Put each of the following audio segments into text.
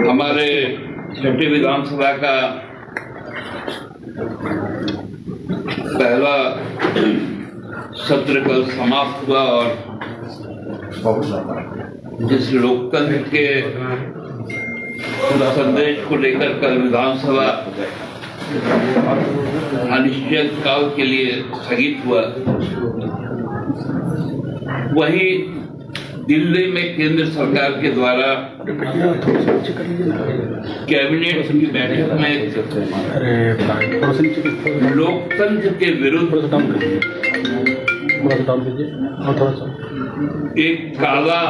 हमारे छठी विधानसभा का पहला सत्र कल समाप्त हुआ और जिस लोकतंत्र के संदेश को लेकर कल विधानसभा अनिश्चित काल के लिए स्थगित हुआ, वहीं दिल्ली में केंद्र सरकार के द्वारा कैबिनेट की बैठक में लोकतंत्र के विरुद्ध एक काला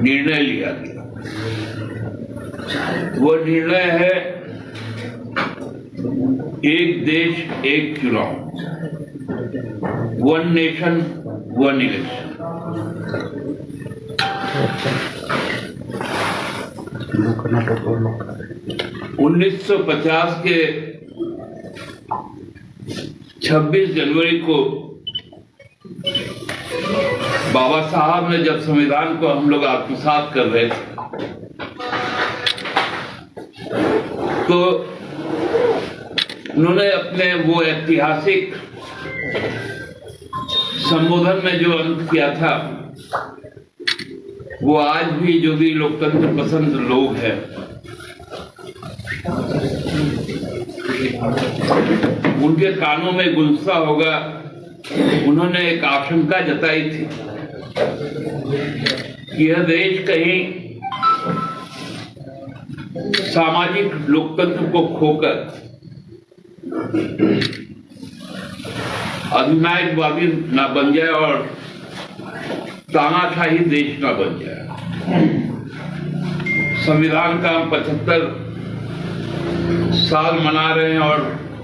निर्णय लिया गया। वो निर्णय है एक देश एक चुनाव, वन नेशन वन इलेक्शन। 1950 के 26 जनवरी को बाबा साहब ने जब संविधान को हम लोग आत्मसात कर रहे थे, तो उन्होंने अपने वो ऐतिहासिक संबोधन में जो अंत किया था, वो आज भी जो भी लोकतंत्र पसंद लोग हैं उनके कानों में गूंजता होगा। उन्होंने एक आशंका जताई थी कि यह देश कहीं सामाजिक लोकतंत्र को खोकर अधिनायकवादी ना बन जाए और तानाशाही देश ना बन जाए। संविधान का हम 75 साल मना रहे हैं और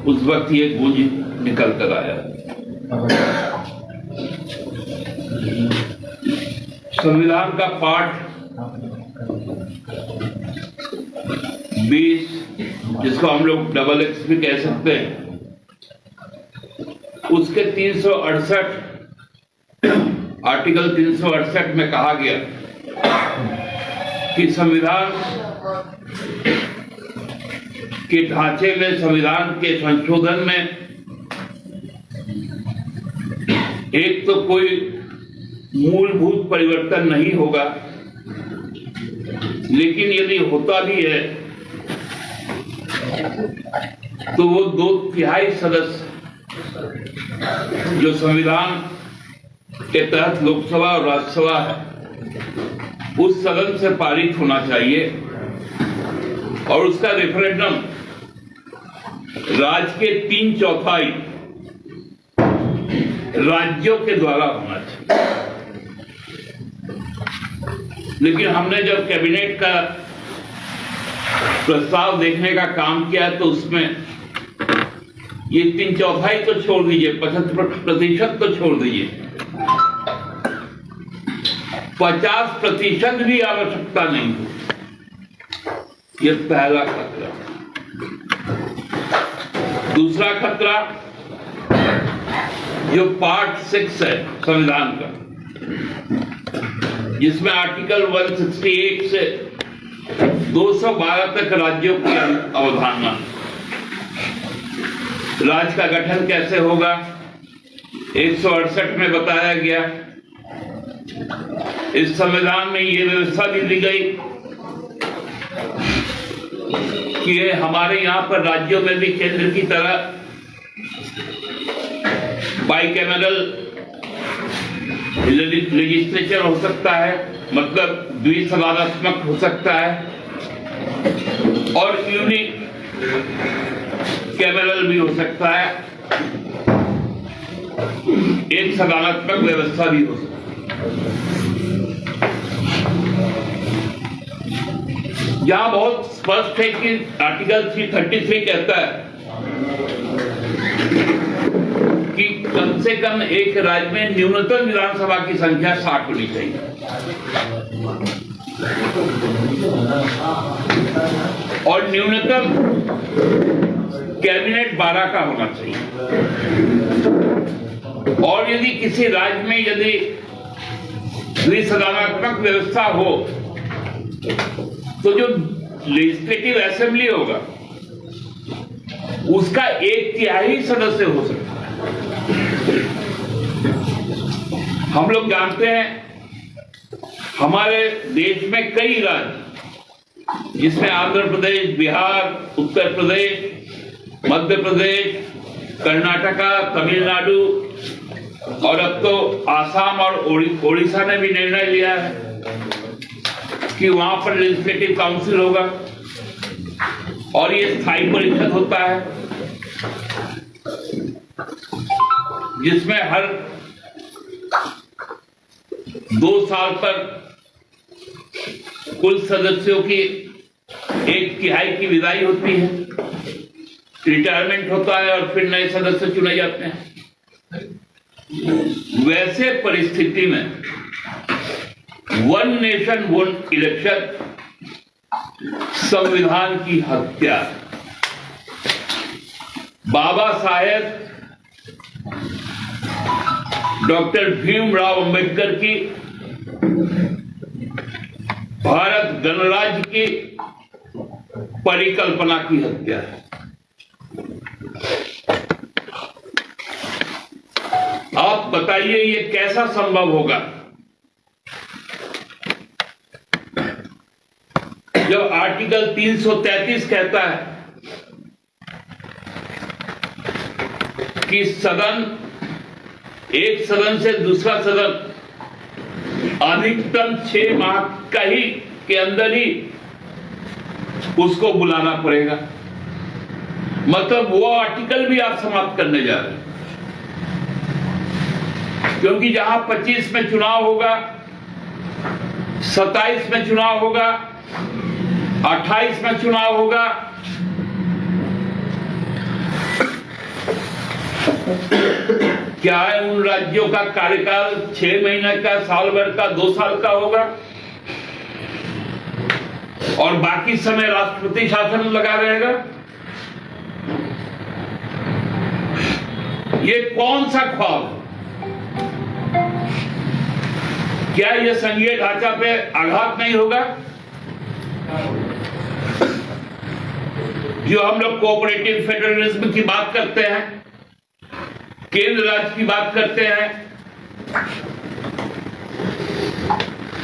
उस वक्त ये गूंज निकल कर आया। संविधान का पाठ 20, जिसको हम लोग XX भी कह सकते हैं, उसके 368 आर्टिकल 368 में कहा गया कि संविधान के ढांचे में, संविधान के संशोधन में एक तो कोई मूलभूत परिवर्तन नहीं होगा, लेकिन यदि होता भी है तो वो 2/3 सदस्य जो संविधान के तहत लोकसभा और राज्यसभा है, उस सदन से पारित होना चाहिए और उसका रेफरेंडम राज्य के 3/4 राज्यों के द्वारा होना चाहिए। लेकिन हमने जब कैबिनेट का प्रस्ताव देखने का काम किया तो उसमें ये 3/4 तो छोड़ दीजिए, 75% तो छोड़ दीजिए, 50% भी आवश्यकता नहीं हो। यह पहला खतरा। दूसरा खतरा जो पार्ट 6 है संविधान का, जिसमें आर्टिकल 168 से 212 तक राज्यों की अवधारणा, राज्य का गठन कैसे होगा 168 में बताया गया। इस संविधान में ये व्यवस्था भी दी गई कि हमारे यहाँ पर राज्यों में भी केंद्र की तरह बाइकैमरल लेजिस्लेचर हो सकता है, मतलब द्विसभात्मक हो सकता है, और यूनिक कैमरल भी हो सकता है, एक सभात्मक व्यवस्था भी हो सकती है। यहां बहुत स्पष्ट है कि आर्टिकल 333 कहता है कि कम से कम एक राज्य में न्यूनतम विधानसभा की संख्या 60 होनी चाहिए और न्यूनतम कैबिनेट 12 का होना चाहिए। और यदि किसी राज्य में यदि द्विसदनात्मक व्यवस्था हो तो जो लेजिस्लेटिव असेंबली होगा उसका 1/3 सदस्य हो सकता है। हम लोग जानते हैं हमारे देश में कई राज्य जिसमें आंध्र प्रदेश, बिहार, उत्तर प्रदेश, मध्य प्रदेश, कर्नाटका, तमिलनाडु और अब तो आसाम और ओडिशा ने भी निर्णय लिया है कि वहां पर लेजिस्लेटिव काउंसिल होगा और ये स्थायी परिषद होता है जिसमें हर 2 साल पर कुल सदस्यों की 1/3 की विदाई होती है, रिटायरमेंट होता है और फिर नए सदस्य चुने जाते हैं। वैसे परिस्थिति में वन नेशन वन इलेक्शन संविधान की हत्या, बाबा साहेब डॉक्टर भीमराव अंबेडकर की भारत गणराज्य की परिकल्पना की हत्या है। आप बताइए ये कैसा संभव होगा जब आर्टिकल 333 कहता है कि एक सदन से दूसरा सदन अधिकतम 6 माह का ही के अंदर ही उसको बुलाना पड़ेगा। मतलब वो आर्टिकल भी आप समाप्त करने जा रहे हैं, क्योंकि जहां 25 में चुनाव होगा, 27 में चुनाव होगा, 28 में चुनाव होगा, क्या है उन राज्यों का कार्यकाल 6 महीने का, साल भर का, 2 साल का होगा और बाकी समय राष्ट्रपति शासन लगा रहेगा। ये कौन सा ख्वाब है? क्या यह संघीय ढांचा पे आघात नहीं होगा? जो हम लोग कोऑपरेटिव फेडरलिज्म की बात करते हैं, केंद्र राज्य की बात करते हैं,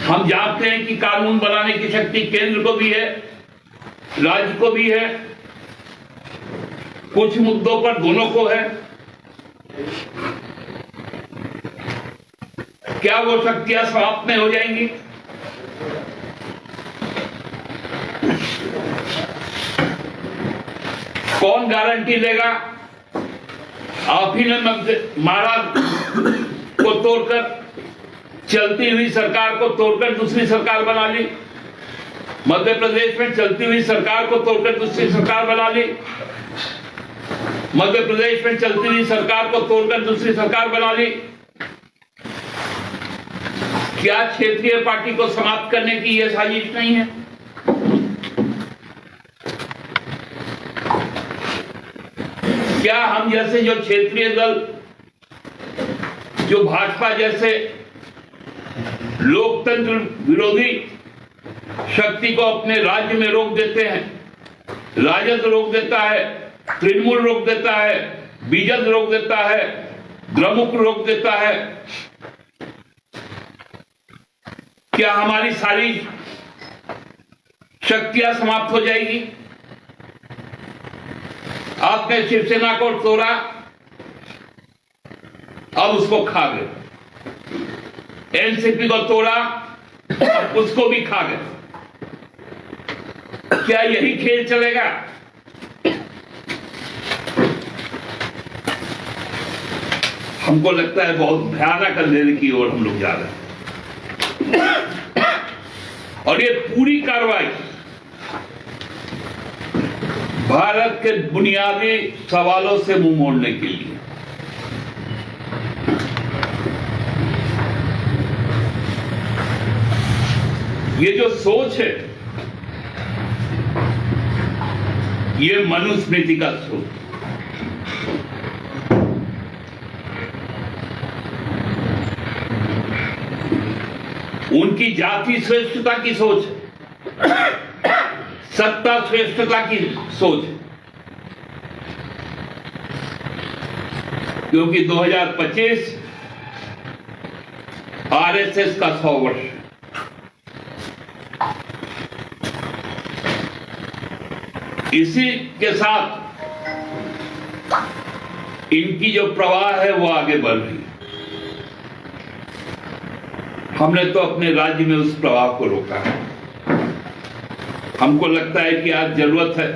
हम जानते हैं कि कानून बनाने की शक्ति केंद्र को भी है, राज्य को भी है, कुछ मुद्दों पर दोनों को है। क्या वो शक्तियां समाप्त नहीं हो जाएंगी? कौन गारंटी देगा? आप ही ने महाराज को तोड़कर, चलती हुई सरकार को तोड़कर दूसरी सरकार बना ली। मध्य प्रदेश में चलती हुई सरकार को तोड़कर दूसरी सरकार बना ली। मध्य प्रदेश में चलती हुई सरकार को तोड़कर दूसरी सरकार बना ली। क्या क्षेत्रीय पार्टी को समाप्त करने की यह साजिश नहीं है? क्या हम जैसे जो क्षेत्रीय दल, जो भाजपा जैसे लोकतंत्र विरोधी शक्ति को अपने राज्य में रोक देते हैं, राजद रोक देता है, तृणमूल रोक देता है, बीजद रोक देता है, द्रमुक रोक देता है, क्या हमारी सारी शक्तियां समाप्त हो जाएगी? आपने शिवसेना को तोड़ा, अब उसको खा गए। एनसीपी को तोड़ा, अब उसको भी खा गए। क्या यही खेल चलेगा? हमको लगता है बहुत भयानक अंधेरे की ओर हम लोग जा रहे हैं और ये पूरी कार्रवाई भारत के बुनियादी सवालों से मुंह मोड़ने के लिए। ये जो सोच है, ये मनुस्मृति का सोच। उनकी जाति श्रेष्ठता की सोच है, सत्ता श्रेष्ठता की सोच है। क्योंकि 2025 आरएसएस का 100 वर्ष है। इसी के साथ इनकी जो प्रवाह है वो आगे बढ़ रही है। हमने तो अपने राज्य में उस प्रवाह को रोका है। हमको लगता है कि आज जरूरत है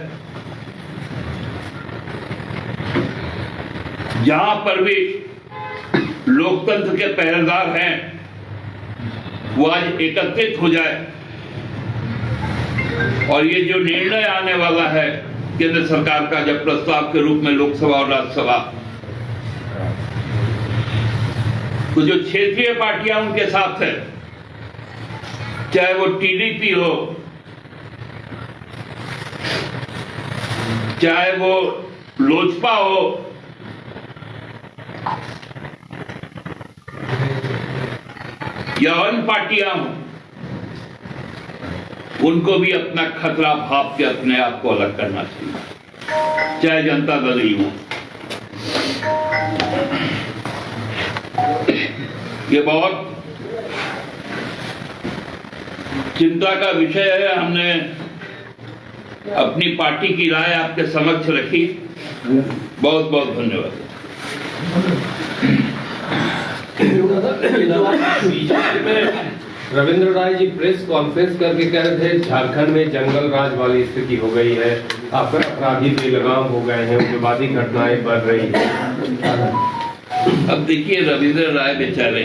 जहां पर भी लोकतंत्र के पहरेदार हैं वो आज एकत्रित हो जाए और ये जो निर्णय आने वाला है केंद्र सरकार का जब प्रस्ताव के रूप में लोकसभा और राज्यसभा, तो जो क्षेत्रीय पार्टियां उनके साथ है, चाहे वो टीडीपी हो, चाहे वो लोजपा हो, या अन्य पार्टियां हों, उनको भी अपना खतरा भाप के अपने आप को अलग करना चाहिए, चाहे जनता दल ही हो। ये बहुत चिंता का विषय है। हमने अपनी पार्टी की राय आपके समक्ष रखी। बहुत बहुत धन्यवाद। बीजेपी में रविंद्र राय जी प्रेस कॉन्फ्रेंस करके कह रहे थे झारखंड में जंगल राज वाली स्थिति हो गई है, अपराधी बेलगाम हो गए हैं, उग्रवादी घटनाएं बढ़ रही है। अब देखिए, रविंद्र राय बेचारे